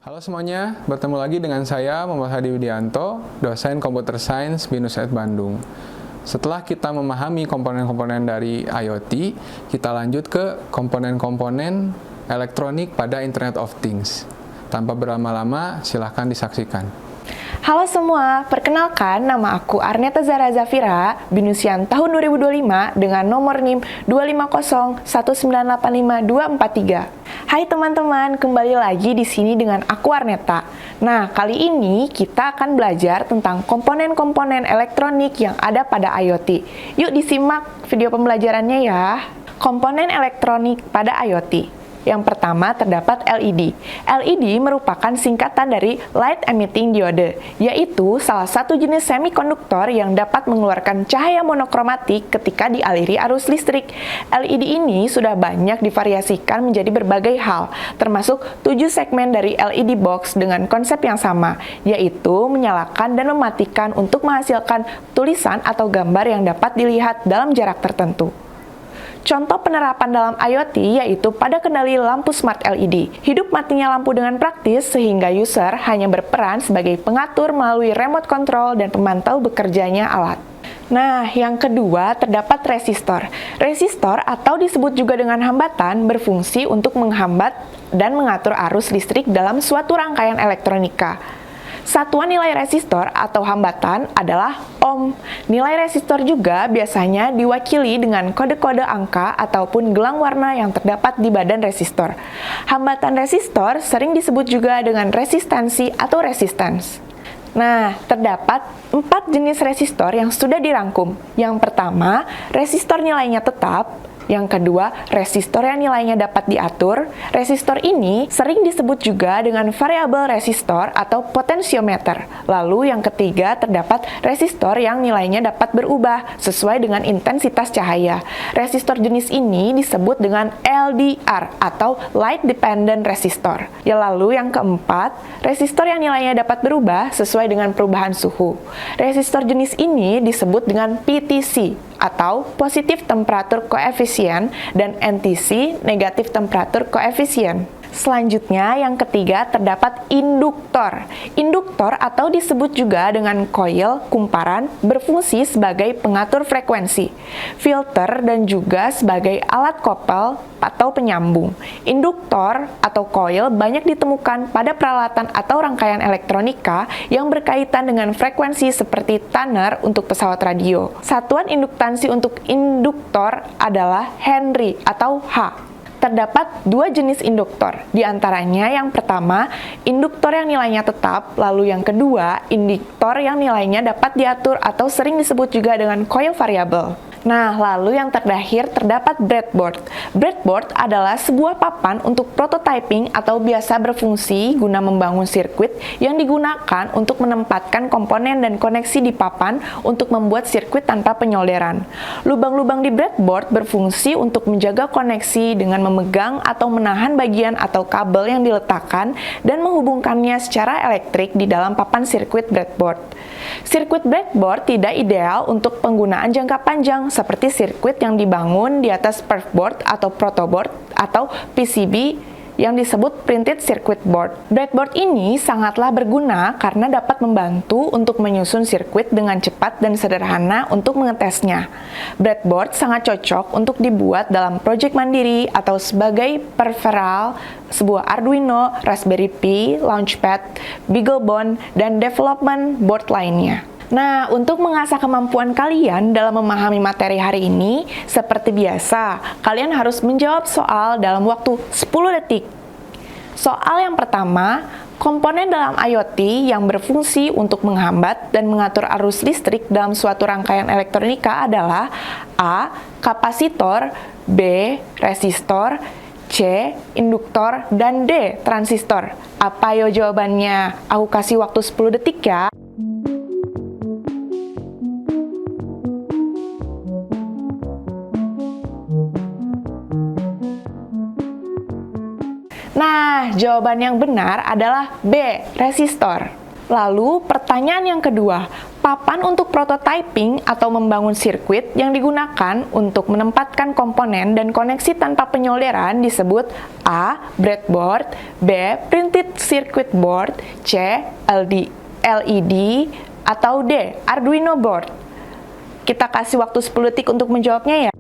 Halo semuanya, bertemu lagi dengan saya Muhammad Hadi Widianto, dosen Computer Science BINUS Bandung. Setelah kita memahami komponen-komponen dari IoT, kita lanjut ke komponen-komponen elektronik pada Internet of Things. Tanpa berlama-lama, silahkan disaksikan. Halo semua, perkenalkan nama aku Arneta Zara Zafira, BINUSian tahun 2025 dengan nomor NIM 25019855243. Hai teman-teman, kembali lagi di sini dengan aku Arneta. Nah, kali ini kita akan belajar tentang komponen-komponen elektronik yang ada pada IoT. Yuk disimak video pembelajarannya ya. Komponen elektronik pada IoT. Yang pertama terdapat LED. LED merupakan singkatan dari Light Emitting Diode, yaitu salah satu jenis semikonduktor yang dapat mengeluarkan cahaya monokromatik ketika dialiri arus listrik. LED ini sudah banyak divariasikan menjadi berbagai hal, termasuk 7 segmen dari LED box dengan konsep yang sama, yaitu menyalakan dan mematikan untuk menghasilkan tulisan atau gambar yang dapat dilihat dalam jarak tertentu. Contoh penerapan dalam IoT yaitu pada kendali lampu smart LED. Hidup matinya lampu dengan praktis sehingga user hanya berperan sebagai pengatur melalui remote control dan pemantau bekerjanya alat. Nah, yang kedua terdapat resistor. Resistor atau disebut juga dengan hambatan berfungsi untuk menghambat dan mengatur arus listrik dalam suatu rangkaian elektronika. Satuan nilai resistor atau hambatan adalah ohm. Nilai resistor juga biasanya diwakili dengan kode-kode angka ataupun gelang warna yang terdapat di badan resistor. Hambatan resistor sering disebut juga dengan resistansi atau resistance. Nah, terdapat 4 jenis resistor yang sudah dirangkum. Yang pertama, resistor nilainya tetap. Yang kedua, resistor yang nilainya dapat diatur. Resistor ini sering disebut juga dengan variabel resistor atau potensiometer. Lalu yang ketiga, terdapat resistor yang nilainya dapat berubah sesuai dengan intensitas cahaya. Resistor jenis ini disebut dengan LDR atau Light Dependent Resistor. Ya, lalu yang keempat, resistor yang nilainya dapat berubah sesuai dengan perubahan suhu. Resistor jenis ini disebut dengan PTC atau Positive Temperature Coefficient dan NTC, Negative Temperature Coefficient. Selanjutnya, yang ketiga terdapat induktor. Induktor atau disebut juga dengan coil kumparan berfungsi sebagai pengatur frekuensi, filter, dan juga sebagai alat kopel atau penyambung. Induktor atau coil banyak ditemukan pada peralatan atau rangkaian elektronika yang berkaitan dengan frekuensi seperti tuner untuk pesawat radio. Satuan induktansi untuk induktor adalah Henry atau H. Terdapat 2 jenis induktor, di antaranya yang pertama, induktor yang nilainya tetap, lalu yang kedua, induktor yang nilainya dapat diatur atau sering disebut juga dengan coil variabel. Nah, lalu yang terakhir terdapat breadboard. Breadboard adalah sebuah papan untuk prototyping atau biasa berfungsi guna membangun sirkuit yang digunakan untuk menempatkan komponen dan koneksi di papan untuk membuat sirkuit tanpa penyolderan. Lubang-lubang di breadboard berfungsi untuk menjaga koneksi dengan memegang atau menahan bagian atau kabel yang diletakkan dan menghubungkannya secara elektrik di dalam papan sirkuit breadboard. Sirkuit breadboard tidak ideal untuk penggunaan jangka panjang seperti sirkuit yang dibangun di atas perfboard atau protoboard atau PCB yang disebut printed circuit board. Breadboard ini sangatlah berguna karena dapat membantu untuk menyusun sirkuit dengan cepat dan sederhana untuk mengetesnya. Breadboard sangat cocok untuk dibuat dalam proyek mandiri atau sebagai peripheral sebuah Arduino, Raspberry Pi, Launchpad, BeagleBone, dan development board lainnya. Nah, untuk mengasah kemampuan kalian dalam memahami materi hari ini, seperti biasa, kalian harus menjawab soal dalam waktu 10 detik. Soal yang pertama, komponen dalam IoT yang berfungsi untuk menghambat dan mengatur arus listrik dalam suatu rangkaian elektronika adalah A. Kapasitor, B. Resistor, C. Induktor, dan D. Transistor. Apa yo jawabannya? Aku kasih waktu 10 detik ya. Nah, jawaban yang benar adalah B, resistor. Lalu, pertanyaan yang kedua, Papan untuk prototyping atau membangun sirkuit yang digunakan untuk menempatkan komponen dan koneksi tanpa penyolderan disebut A. Breadboard, B. Printed Circuit Board, C. LED, atau D. Arduino Board. Kita kasih waktu 10 detik untuk menjawabnya ya.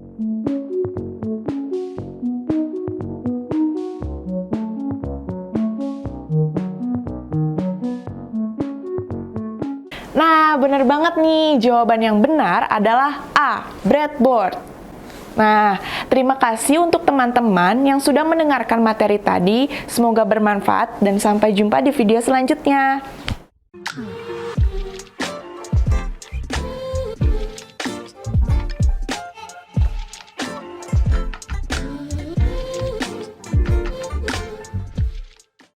Nah, benar banget nih. Jawaban yang benar adalah A, breadboard. Nah, terima kasih untuk teman-teman yang sudah mendengarkan materi tadi. Semoga bermanfaat dan sampai jumpa di video selanjutnya.